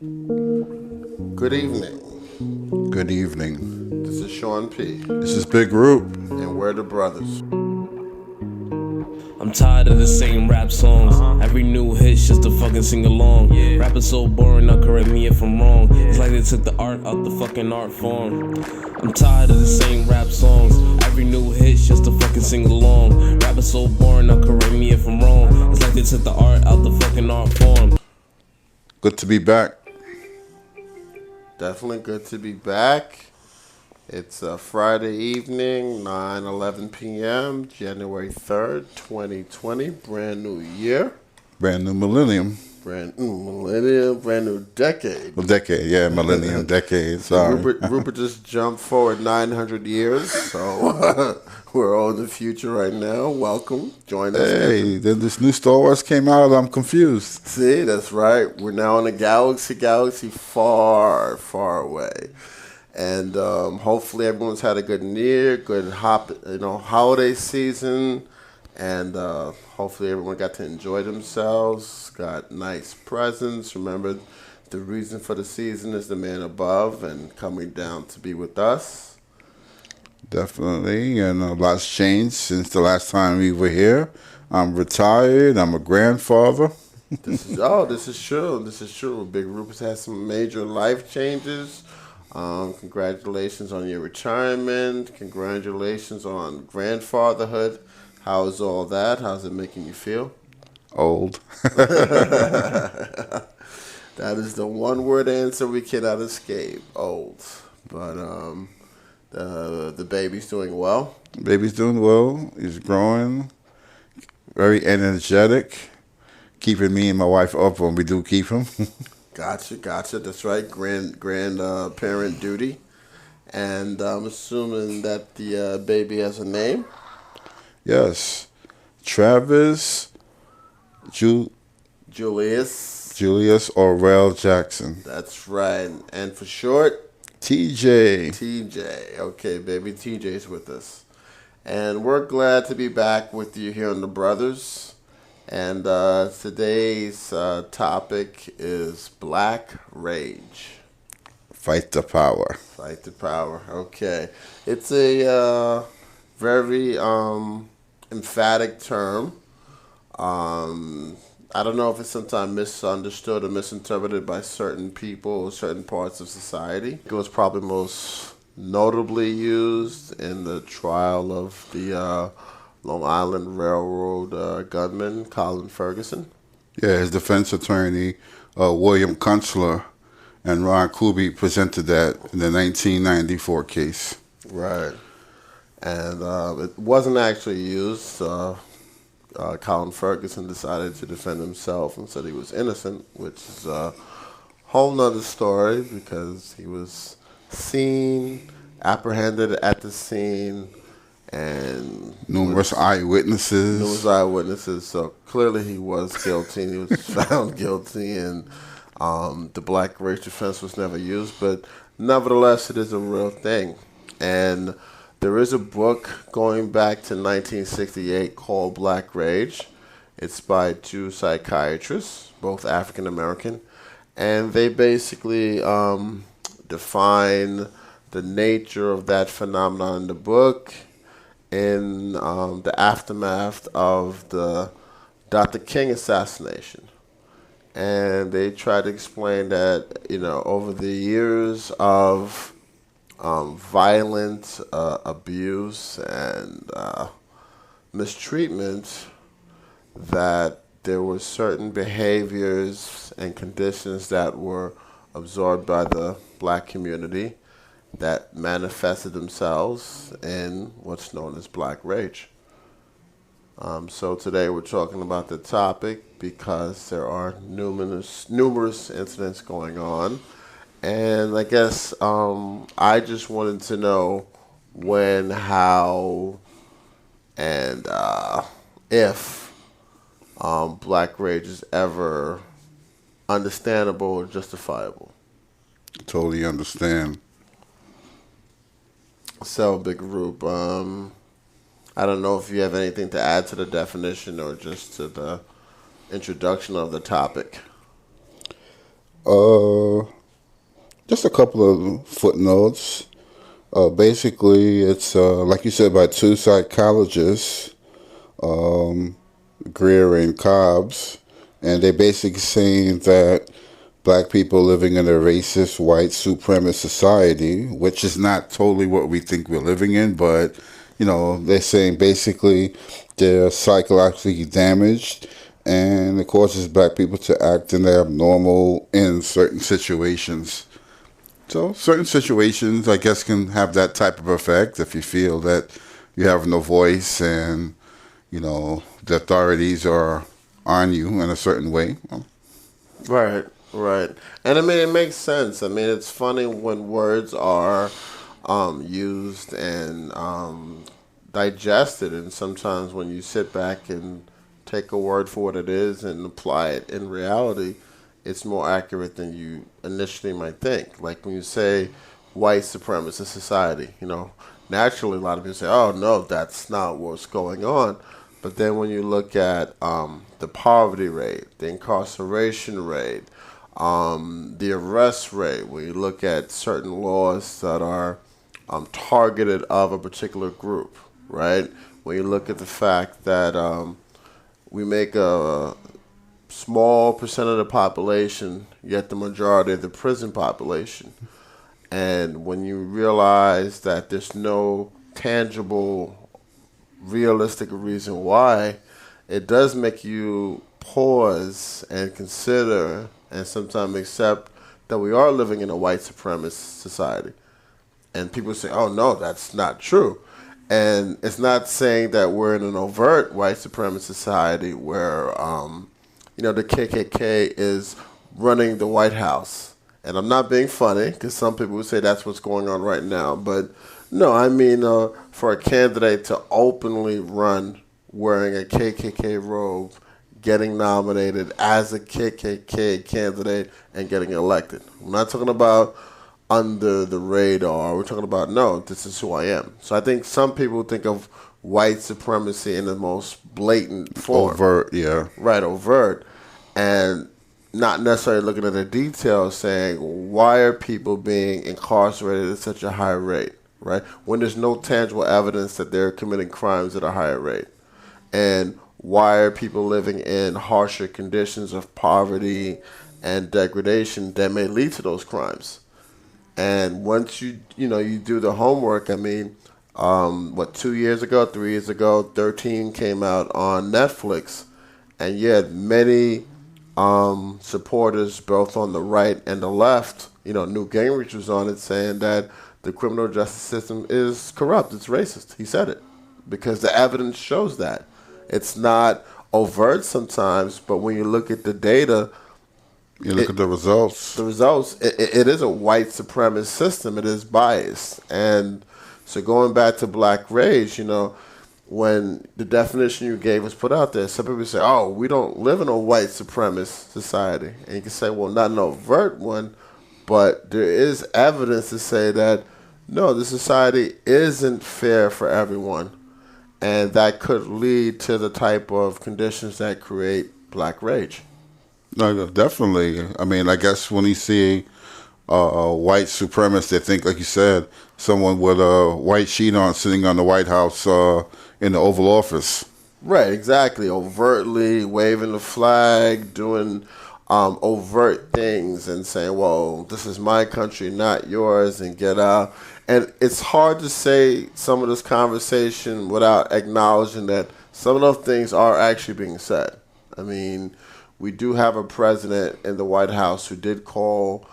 Good evening. Good evening. This is Sean P. This is Big Root. And we're the brothers. I'm tired of the same rap songs. Every new hit's just to fucking sing along. Rap is so boring, now correct me if I'm wrong. It's like they took the art out the fucking art form. I'm tired of the same rap songs. Every new hit's just to fucking sing along. Rap is so boring, now correct me if I'm wrong. It's like they took the art out the fucking art form. Good to be back. Definitely good to be back. It's a Friday evening, 9:11 p.m., January 3rd, 2020. Brand new year. Brand new millennium. Brand new millennium, brand new decade. Well, decade, yeah, millennium, decade. Sorry. Rupert just jumped forward 900 years, so we're all in the future right now. Welcome. Join us. Hey, then this new Star Wars came out. I'm confused. See, that's right. We're now in a galaxy far, far away. And hopefully everyone's had a good year, good holiday season, and hopefully everyone got to enjoy themselves, got nice presents. Remember, the reason for the season is the man above and coming down to be with us. Definitely, and a lot's changed since the last time we were here. I'm retired. I'm a grandfather. This is true. Big Rupert's had some major life changes. Congratulations on your retirement. Congratulations on grandfatherhood. How's all that? How's it making you feel? Old. That is the one word answer we cannot escape. Old. But the baby's doing well. Baby's doing well. He's growing. Very energetic. Keeping me and my wife up when we do keep him. Gotcha. That's right. Parent duty. And I'm assuming that the baby has a name. Yes. Travis Julius Orrell Jackson. That's right. And for short? TJ. TJ. Okay, baby. TJ's with us. And we're glad to be back with you here on The Brothers. And today's topic is Black Rage. Fight the power. Fight the power. Okay. It's a very emphatic term. I don't know if it's sometimes misunderstood or misinterpreted by certain people or certain parts of society. It was probably most notably used in the trial of the Long Island Railroad gunman, Colin Ferguson. Yeah, his defense attorney, William Kunstler, and Ron Kuby presented that in the 1994 case. Right. And it wasn't actually used. Colin Ferguson decided to defend himself and said he was innocent, which is a whole nother story because he was seen, apprehended at the scene, and numerous eyewitnesses. So clearly he was guilty. He was found guilty, and the black race defense was never used. But nevertheless, it is a real thing. And there is a book going back to 1968 called Black Rage. It's by two psychiatrists, both African American, and they basically define the nature of that phenomenon in the book in the aftermath of the Dr. King assassination. And they try to explain that, over the years of violent abuse and mistreatment, that there were certain behaviors and conditions that were absorbed by the black community that manifested themselves in what's known as Black Rage. So today we're talking about the topic because there are numerous incidents going on. And I guess I just wanted to know when, how, and if Black Rage is ever understandable or justifiable. Totally understand. So, Big Roop, I don't know if you have anything to add to the definition or just to the introduction of the topic. I just a couple of footnotes. Basically, it's like you said by two psychologists, Greer and Cobbs, and they're basically saying that black people living in a racist, white, supremacist society, which is not totally what we think we're living in, but, they're saying basically they're psychologically damaged and it causes black people to act in abnormal in certain situations. So certain situations, I guess, can have that type of effect if you feel that you have no voice and, the authorities are on you in a certain way. Right, right. And I mean, it makes sense. I mean, it's funny when words are used and digested, and sometimes when you sit back and take a word for what it is and apply it in reality, it's more accurate than you initially might think. Like when you say white supremacist society, naturally a lot of people say, oh, no, that's not what's going on. But then when you look at the poverty rate, the incarceration rate, the arrest rate, when you look at certain laws that are targeted of a particular group, right? When you look at the fact that we make a small percent of the population, yet the majority of the prison population. And when you realize that there's no tangible, realistic reason why, it does make you pause and consider and sometimes accept that we are living in a white supremacist society. And people say, oh, no, that's not true. And it's not saying that we're in an overt white supremacist society where, the KKK is running the White House. And I'm not being funny because some people would say that's what's going on right now. But no, I mean, for a candidate to openly run wearing a KKK robe, getting nominated as a KKK candidate, and getting elected. I'm not talking about under the radar. We're talking about, no, this is who I am. So I think some people think of white supremacy in the most blatant form. Overt, yeah. Right, overt. And not necessarily looking at the details, saying, why are people being incarcerated at such a high rate, right? When there's no tangible evidence that they're committing crimes at a higher rate. And why are people living in harsher conditions of poverty and degradation that may lead to those crimes? And once you do the homework, I mean, 2 years ago, 3 years ago, 13 came out on Netflix. And you had many supporters, both on the right and the left. Newt Gingrich was on it saying that the criminal justice system is corrupt. It's racist. He said it because the evidence shows that. It's not overt sometimes, but when you look at the data, you look at the results. It is a white supremacist system. It is biased. And so going back to black rage, when the definition you gave was put out there, some people say, oh, we don't live in a white supremacist society. And you can say, well, not an overt one, but there is evidence to say that, no, the society isn't fair for everyone. And that could lead to the type of conditions that create black rage. No, definitely. I mean, I guess when you see a white supremacist, they think, like you said, someone with a white sheet on sitting on the White House in the Oval Office. Right, exactly. Overtly waving the flag, doing overt things and saying, well, this is my country, not yours, and get out. And it's hard to say some of this conversation without acknowledging that some of those things are actually being said. I mean, we do have a president in the White House who did call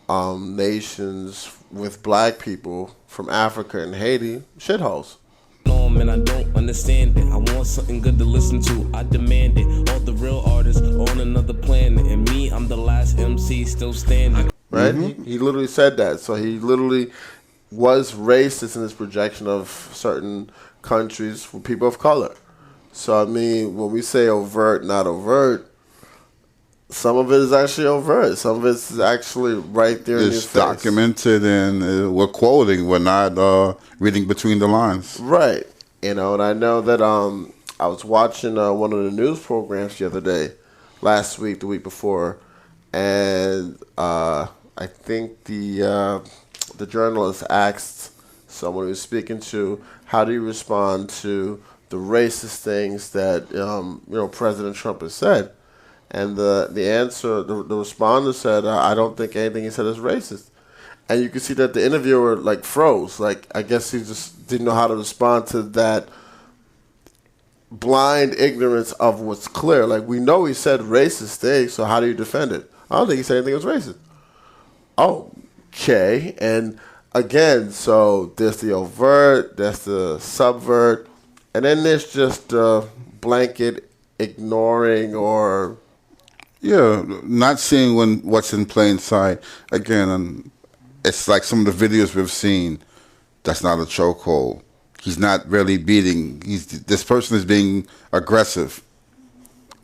nations with black people from Africa and Haiti shitholes. And I don't understand it. I want something good to listen to. I demand it. All the real artists on another planet, and me, I'm the last MC still standing. Right? Mm-hmm. He literally said that. So he literally was racist in his projection of certain countries for people of color. So I mean, when we say overt, not overt, some of it is actually overt. Some of it is actually right there in your face. It's documented, and we're quoting. We're not reading between the lines. Right. And I know that I was watching one of the news programs the other day, last week, the week before, and I think the journalist asked someone he was speaking to, how do you respond to the racist things that President Trump has said? And the answer, the responder said, I don't think anything he said is racist. And you can see that the interviewer like froze. Like I guess he just didn't know how to respond to that blind ignorance of what's clear. Like we know he said racist things, so how do you defend it? I don't think he said anything was racist. Okay, and again, so there's the overt, there's the subvert, and then there's just blanket ignoring or Yeah, not seeing what's in plain sight. Again, it's like some of the videos we've seen. That's not a chokehold. He's not really beating. This person is being aggressive.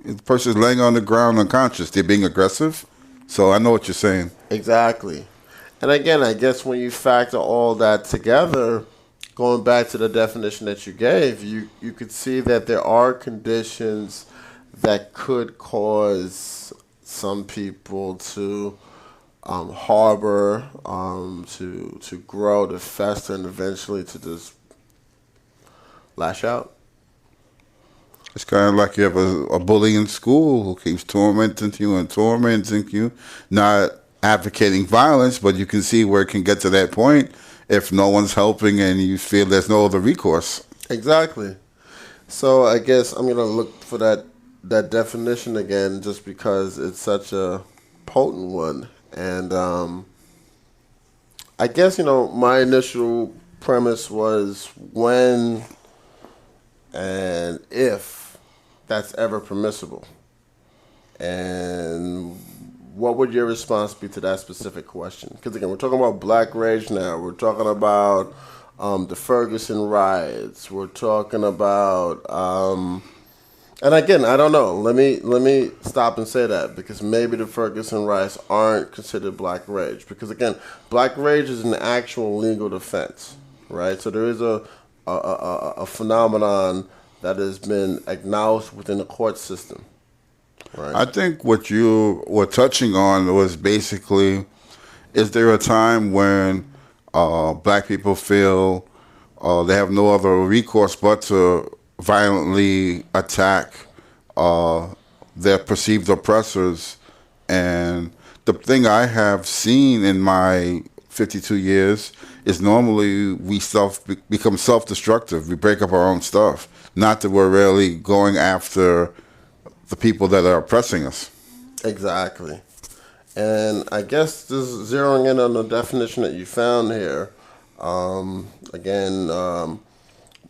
The person is laying on the ground unconscious. They're being aggressive. So I know what you're saying. exactly. And again, I guess when you factor all that together, going back to the definition that you gave, you could see that there are conditions that could cause some people to harbor, to grow, to fester, and eventually to just lash out. It's kind of like you have a bully in school who keeps tormenting you and tormenting you, not advocating violence, but you can see where it can get to that point if no one's helping and you feel there's no other recourse. Exactly. So I guess I'm gonna look for that definition again, just because it's such a potent one. And I guess my initial premise was when and if that's ever permissible. And what would your response be to that specific question? Because again, we're talking about Black rage now. We're talking about the Ferguson riots. We're talking about, and again, I don't know. Let me stop and say that, because maybe the Ferguson riots aren't considered Black rage. Because again, Black rage is an actual legal defense, right? So there is a phenomenon that has been acknowledged within the court system. Right. I think what you were touching on was basically, is there a time when black people feel they have no other recourse but to violently attack their perceived oppressors? And the thing I have seen in my 52 years is normally we become self-destructive. We break up our own stuff. Not that we're really going after the people that are oppressing us. Exactly. And I guess just zeroing in on the definition that you found here,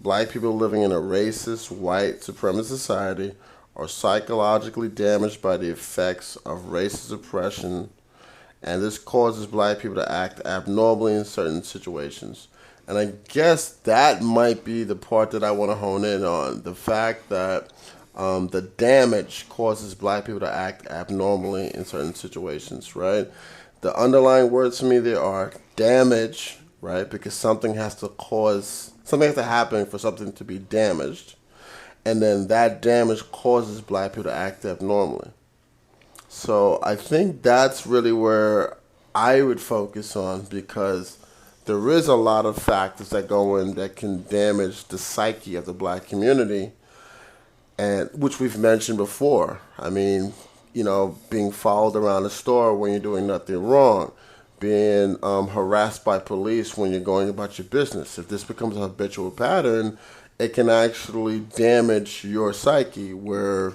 black people living in a racist, white, supremacist society are psychologically damaged by the effects of racist oppression, and this causes black people to act abnormally in certain situations. And I guess that might be the part that I want to hone in on, the fact that the damage causes black people to act abnormally in certain situations, right? The underlying words to me there are damage, right? Because something has to happen for something to be damaged. And then that damage causes black people to act abnormally. So I think that's really where I would focus on, because there is a lot of factors that go in that can damage the psyche of the black community, and which we've mentioned before. I mean, being followed around the store when you're doing nothing wrong, being harassed by police when you're going about your business. If this becomes a habitual pattern, it can actually damage your psyche where,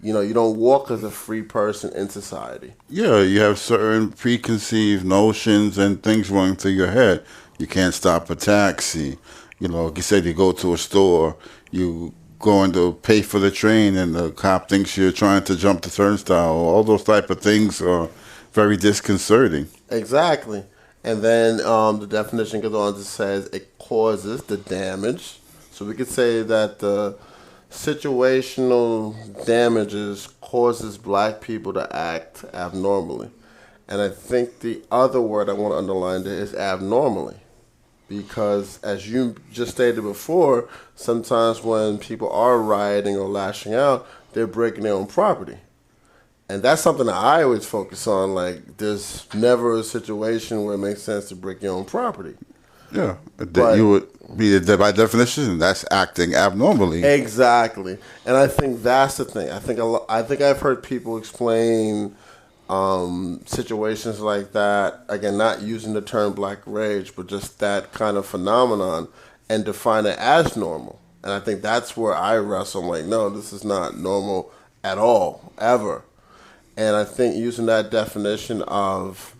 you don't walk as a free person in society. Yeah, you have certain preconceived notions and things running through your head. You can't stop a taxi. Like you said, you go to a store, you going to pay for the train and the cop thinks you're trying to jump the turnstile. All those type of things are very disconcerting. Exactly. And then the definition goes on to say it causes the damage. So we could say that the situational damages causes black people to act abnormally. And I think the other word I want to underline there is abnormally. Because as you just stated before, sometimes when people are rioting or lashing out, they're breaking their own property. And that's something that I always focus on. Like, there's never a situation where it makes sense to break your own property. Yeah, that But you would be by definition that's acting abnormally. exactly, and I think that's the thing. I think I've heard people explain situations like that, again, not using the term black rage, but just that kind of phenomenon, and define it as normal. And I think that's where I wrestle. I'm like, no, this is not normal at all, ever. And I think using that definition of,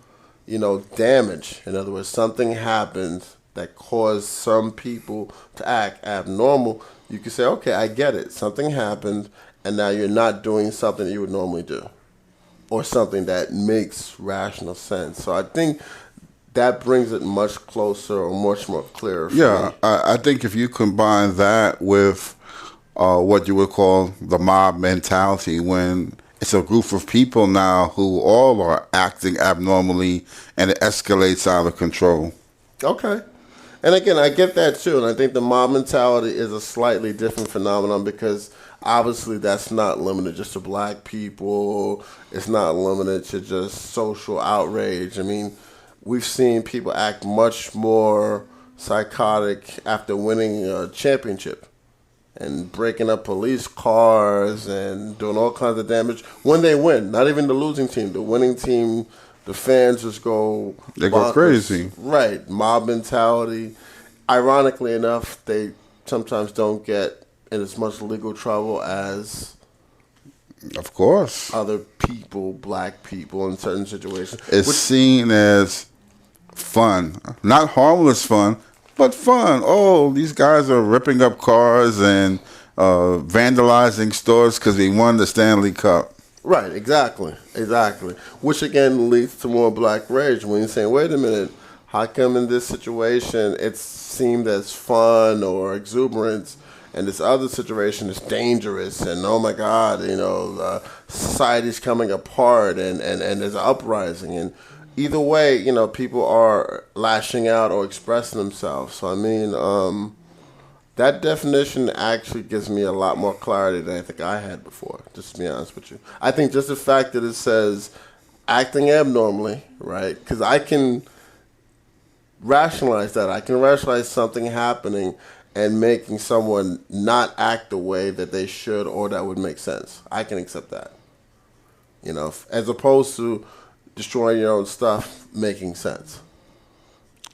damage, in other words, something happens that caused some people to act abnormal, you can say, okay, I get it. Something happened, and now you're not doing something you would normally do, or something that makes rational sense. So I think that brings it much closer or much more clear for Yeah, me. I think if you combine that with what you would call the mob mentality, when it's a group of people now who all are acting abnormally and it escalates out of control. Okay. And again, I get that too. And I think the mob mentality is a slightly different phenomenon because obviously that's not limited just to black people. It's not limited to just social outrage. I mean, we've seen people act much more psychotic after winning a championship and breaking up police cars and doing all kinds of damage when they win. Not even the losing team, the winning team. The fans just go They go bonkers. crazy. Right, mob mentality. Ironically enough, they sometimes don't get in as much legal trouble as Of course. other people, black people, in certain situations. It's seen as fun. Not harmless fun, but fun. Oh, these guys are ripping up cars and vandalizing stores because they won the Stanley Cup. Right, exactly. Which again leads to more black rage when you're saying, wait a minute, how come in this situation it seemed as fun or exuberance, and this other situation is dangerous, and oh my God, society's coming apart, and there's an uprising, and either way, people are lashing out or expressing themselves. So I mean, that definition actually gives me a lot more clarity than I think I had before, just to be honest with you. I think just the fact that it says acting abnormally, right? Because I can rationalize that. I can rationalize something happening and making someone not act the way that they should or that would make sense. I can accept that. As opposed to destroying your own stuff making sense.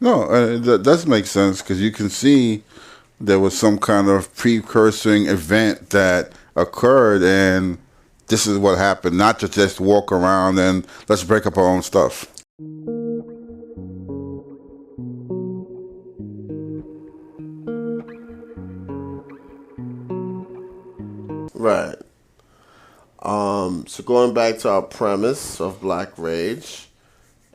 No, that does make sense because you can see there was some kind of precursoring event that occurred, and this is what happened. Not to just walk around and let's break up our own stuff. Right. So going back to our premise of black rage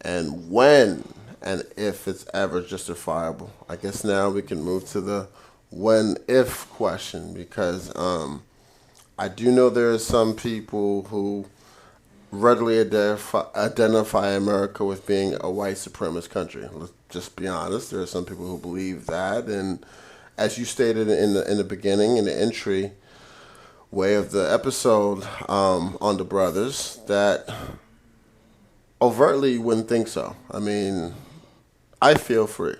and when and if it's ever justifiable, I guess now we can move to the when if question because I do know there are some people who readily identify America with being a white supremacist country. Let's just be honest. There are some people who believe that, and as you stated in the beginning, in the entry way of the episode on the brothers, that overtly you wouldn't think so. I mean, I feel free,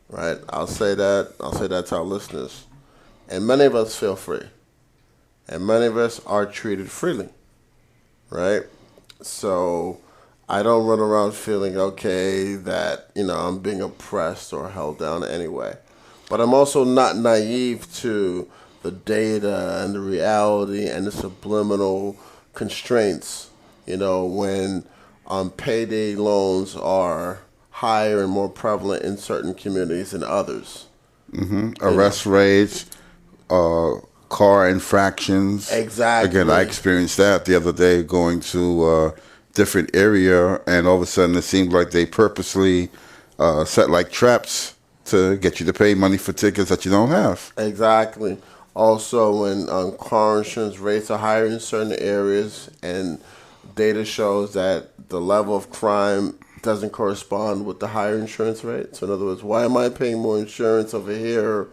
right? I'll say that to our listeners, and many of us feel free, and many of us are treated freely, right? So I don't run around feeling okay that I'm being oppressed or held down in any way, but I'm also not naive to the data and the reality and the subliminal constraints, when payday loans are higher and more prevalent in certain communities than others. Arrest rates, car infractions. Exactly. Again, I experienced that the other day going to a different area, and all of a sudden it seemed like they purposely set like traps to get you to pay money for tickets that you don't have. Exactly. Also, when car insurance rates are higher in certain areas, and data shows that the level of crime doesn't correspond with the higher insurance rate. So in other words, why am I paying more insurance over here,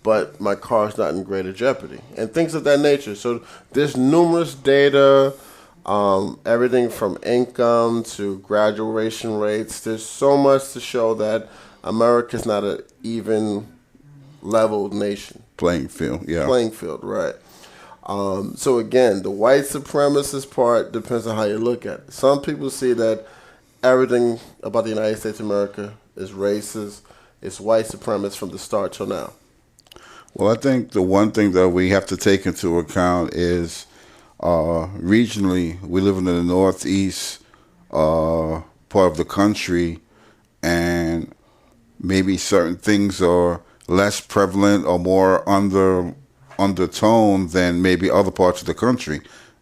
but my car's not in greater jeopardy? And things of that nature. So there's numerous data Everything from income to graduation rates. There's so much to show that America's not an even leveled nation. Playing field, yeah. Playing field, right? So again, the white supremacist part depends on how you look at it. Some people see that everything about the United States of America is racist, it's white supremacist from the start till now. Well, I think the one thing that we have to take into account is regionally, we live in the northeast part of the country, and maybe certain things are less prevalent or more undertone than maybe other parts of the country.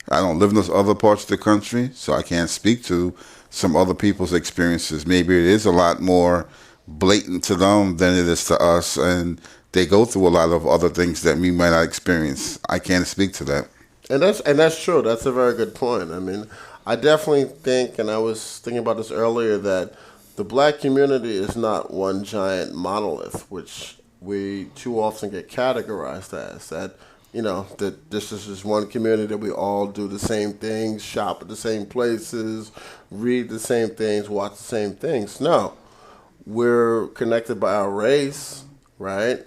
I don't live in those other parts of the country, so I can't speak to some other people's experiences. Maybe it is a lot more blatant to them than it is to us, and they go through a lot of other things that we might not experience. I can't speak to that. And that's true. That's a very good point. I mean, I definitely think, and I was thinking about this earlier, that the black community is not one giant monolith, which we too often get categorized as. That that this is just one community that we all do the same things, shop at the same places, read the same things, watch the same things. No, we're connected by our race, right?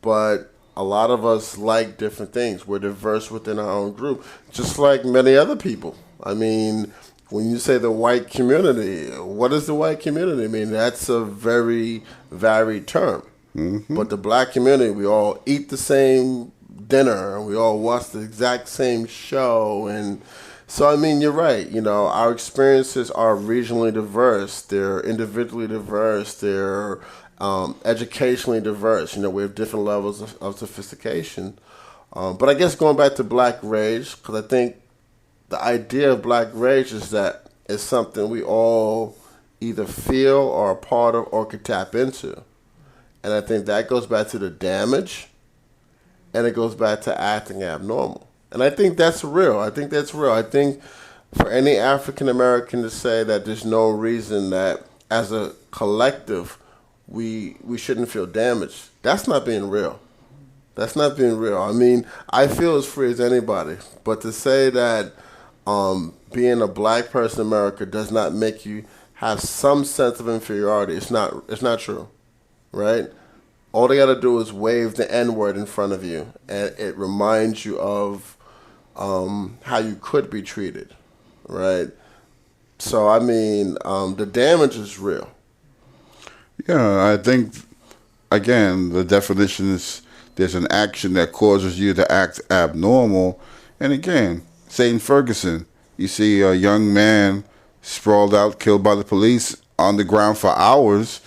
But a lot of us like different things. We're diverse within our own group, just like many other people. I mean, when you say the white community, what is the white community? I mean, that's a very varied term. But the black community, we all eat the same dinner, and we all watch the exact same show, and so I mean, you're right. Our experiences are regionally diverse. They're individually diverse. They're educationally diverse. We have different levels of sophistication. But I guess going back to black rage, because I think the idea of black rage is that it's something we all either feel or are part of or could tap into. And I think that goes back to the damage, and it goes back to acting abnormal. And I think that's real. I think for any African American to say that there's no reason that as a collective we shouldn't feel damaged, that's not being real. That's not being real. I mean, I feel as free as anybody, but to say that being a black person in America does not make you have some sense of inferiority, it's not true, right? All they got to do is wave the N-word in front of you, and it reminds you of how you could be treated, right? So, I mean, the damage is real. Yeah, I think, again, the definition is there's an action that causes you to act abnormal. And again, say in Ferguson, you see a young man sprawled out, killed by the police on the ground for hours.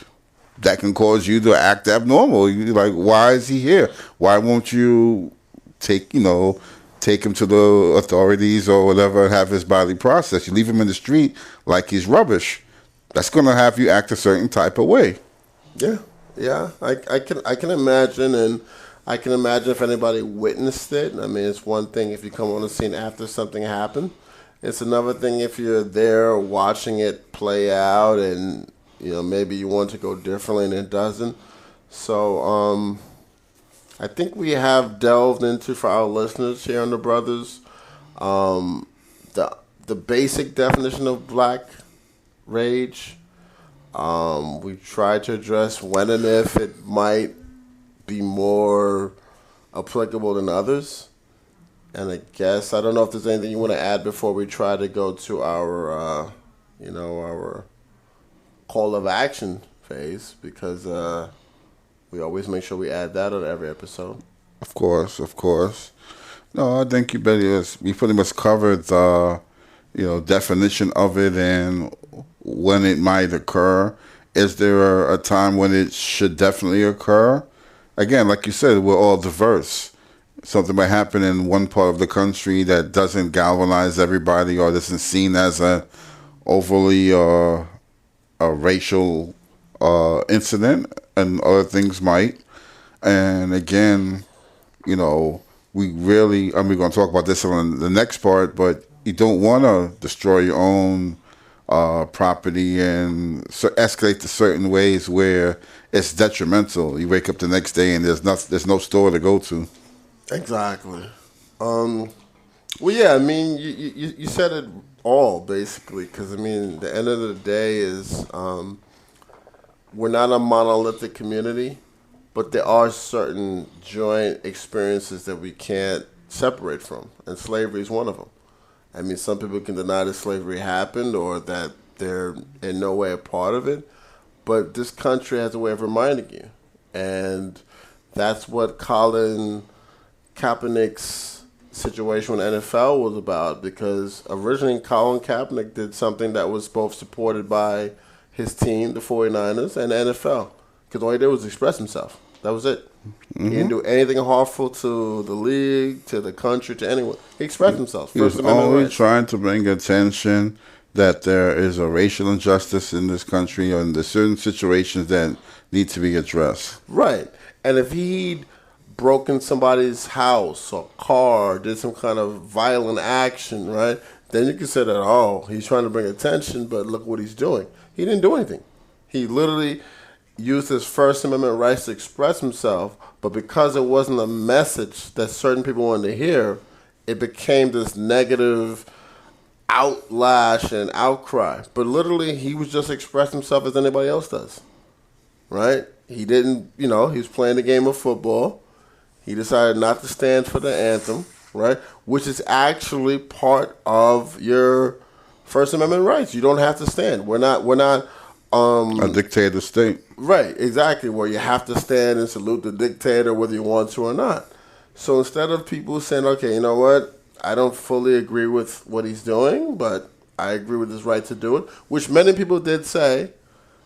That can cause you to act abnormal. You're like, why is he here? Why won't you take him to the authorities or whatever and have his body processed? You leave him in the street like he's rubbish. That's going to have you act a certain type of way. Yeah. I can imagine, and I can imagine if anybody witnessed it. I mean, it's one thing if you come on the scene after something happened. It's another thing if you're there watching it play out, and maybe you want to go differently and it doesn't. So I think we have delved into, for our listeners here on the Brothers, the basic definition of black rage. We tried to address when and if it might be more applicable than others. And I guess, I don't know if there's anything you want to add before we try to go to our call of action phase, because we always make sure we add that on every episode. Of course. No, I think we pretty much covered the definition of it and when it might occur. Is there a time when it should definitely occur? Again, like you said, we're all diverse. Something might happen in one part of the country that doesn't galvanize everybody or isn't seen as a overly a racial incident, and other things might. And again, we really, we're going to talk about this on the next part, but you don't want to destroy your own property and escalate to certain ways where it's detrimental. You wake up the next day and there's no store to go to. Exactly. Well, yeah, I mean, you said it all basically, because I mean, the end of the day is we're not a monolithic community, but there are certain joint experiences that we can't separate from, and slavery is one of them. I mean, some people can deny that slavery happened or that they're in no way a part of it, but this country has a way of reminding you, and that's what Colin Kaepernick's situation with NFL was about, because originally Colin Kaepernick did something that was both supported by his team, the 49ers, and the NFL, because all he did was express himself. That was it. He didn't do anything harmful to the league, to the country, to anyone. He expressed himself. He was First Amendment only rights. trying to bring attention that there is a racial injustice in this country and there's certain situations that need to be addressed. Right. And if he'd broken somebody's house or car, did some kind of violent action, right, then you could say that, oh, he's trying to bring attention, but look what he's doing. He didn't do anything. He literally used his First Amendment rights to express himself, but because it wasn't a message that certain people wanted to hear, it became this negative outlash and outcry. But literally, he was just expressing himself as anybody else does, right? He didn't, he was playing the game of football. He decided not to stand for the anthem, right? Which is actually part of your First Amendment rights. You don't have to stand. We're not A dictator state. right, exactly, where you have to stand and salute the dictator whether you want to or not. So instead of people saying, okay, you know what, I don't fully agree with what he's doing, but I agree with his right to do it, which many people did say,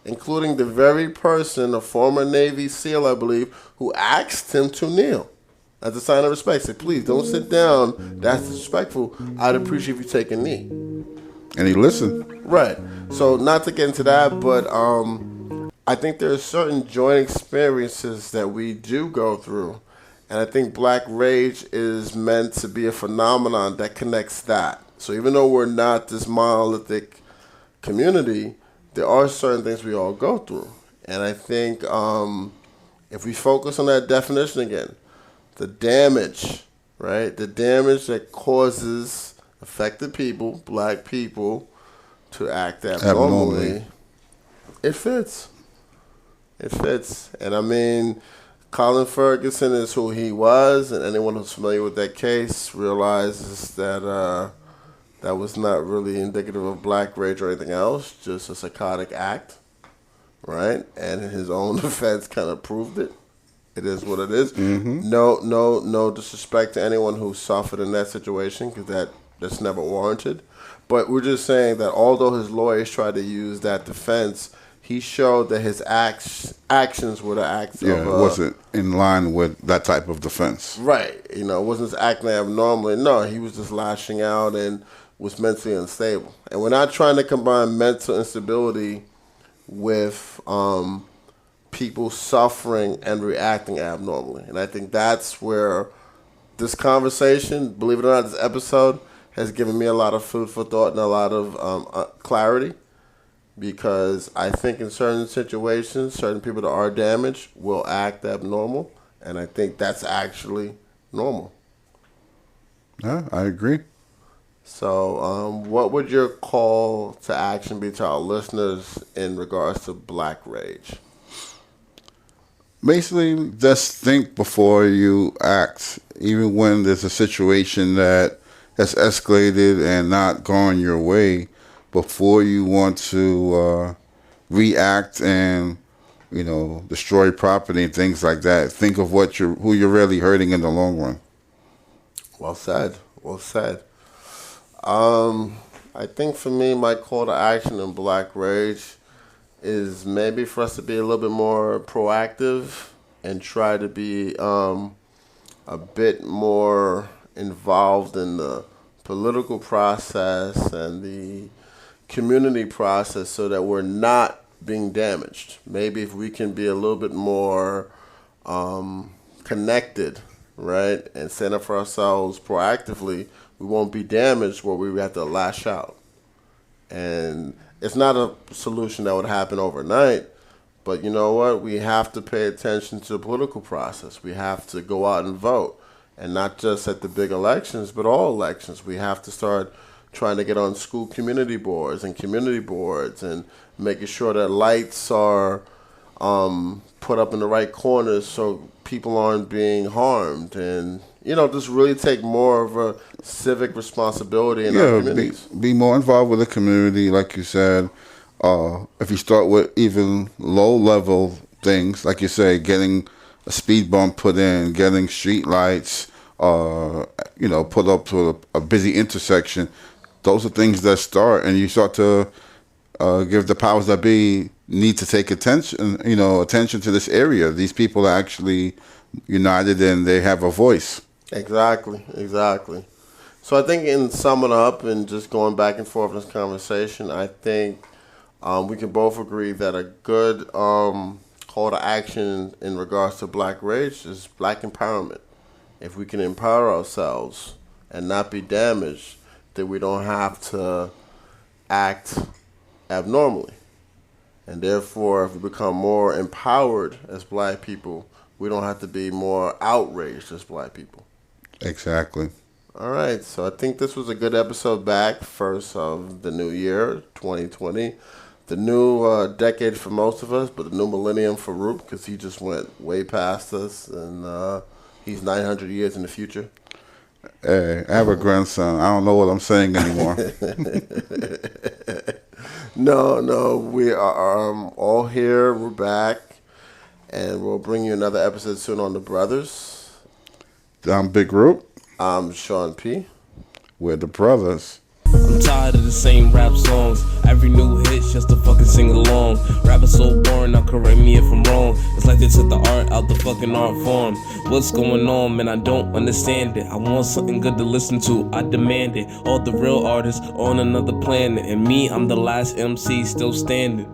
including the very person, a former Navy SEAL, I believe, who asked him to kneel as a sign of respect. Said, please, don't sit down. That's disrespectful. I'd appreciate if you take a knee. And he listened. Right. So not to get into that, but I think there are certain joint experiences that we do go through. And I think Black Rage is meant to be a phenomenon that connects that. So even though we're not this monolithic community, there are certain things we all go through. And I think if we focus on that definition again, the damage, right? The damage that causes affected people, black people, to act abnormally. It fits. It fits. And I mean, Colin Ferguson is who he was, and anyone who's familiar with that case realizes that that was not really indicative of black rage or anything else, just a psychotic act, right? And his own defense kind of proved it. It is what it is. Mm-hmm. No disrespect to anyone who suffered in that situation, because that's never warranted. But we're just saying that although his lawyers tried to use that defense, he showed that his actions were the acts of... Yeah, it wasn't in line with that type of defense. Right. It wasn't acting abnormally. No, he was just lashing out and was mentally unstable. And we're not trying to combine mental instability with people suffering and reacting abnormally. And I think that's where this conversation, believe it or not, this episode has given me a lot of food for thought and a lot of clarity. Because I think in certain situations, certain people that are damaged will act abnormal. And I think that's actually normal. Yeah, I agree. So what would your call to action be to our listeners in regards to black rage? Basically, just think before you act. Even when there's a situation that has escalated and not gone your way, before you want to react and destroy property and things like that, think of who you're really hurting in the long run. Well said. Well said. I think for me, my call to action in Black Rage is maybe for us to be a little bit more proactive and try to be a bit more involved in the political process and the community process so that we're not being damaged. Maybe if we can be a little bit more connected, right, and stand up for ourselves proactively, we won't be damaged where we have to lash out. And it's not a solution that would happen overnight, but you know what? We have to pay attention to the political process. We have to go out and vote. And not just at the big elections, but all elections. We have to start trying to get on school community boards and making sure that lights are put up in the right corners so people aren't being harmed. And, just really take more of a civic responsibility in our communities. Be more involved with the community, like you said. If you start with even low-level things, like you say, getting a speed bump put in, getting street lights, put up to a busy intersection. Those are things that start, and you start to give the powers that be need to take attention to this area. These people are actually united and they have a voice. Exactly. So I think in summing up and just going back and forth in this conversation, I think we can both agree that a good call to action in regards to black race is black empowerment. If we can empower ourselves and not be damaged, then we don't have to act abnormally. And therefore, if we become more empowered as black people, we don't have to be more outraged as black people. Exactly. All right, so I think this was a good episode back, first of the new year, 2020. The new decade for most of us, but the new millennium for Roop, because he just went way past us, and he's 900 years in the future. Hey, I have a grandson. I don't know what I'm saying anymore. No, we are all here. We're back, and we'll bring you another episode soon on the Brothers. I'm Big Roop. I'm Sean P. We're the Brothers. I'm tired of the same rap songs. Every new hit's just to fucking sing along. Rap is so boring, now correct me if I'm wrong. It's like they took the art out the fucking art form. What's going on, man? I don't understand it. I want something good to listen to, I demand it. All the real artists on another planet, and me, I'm the last MC still standing.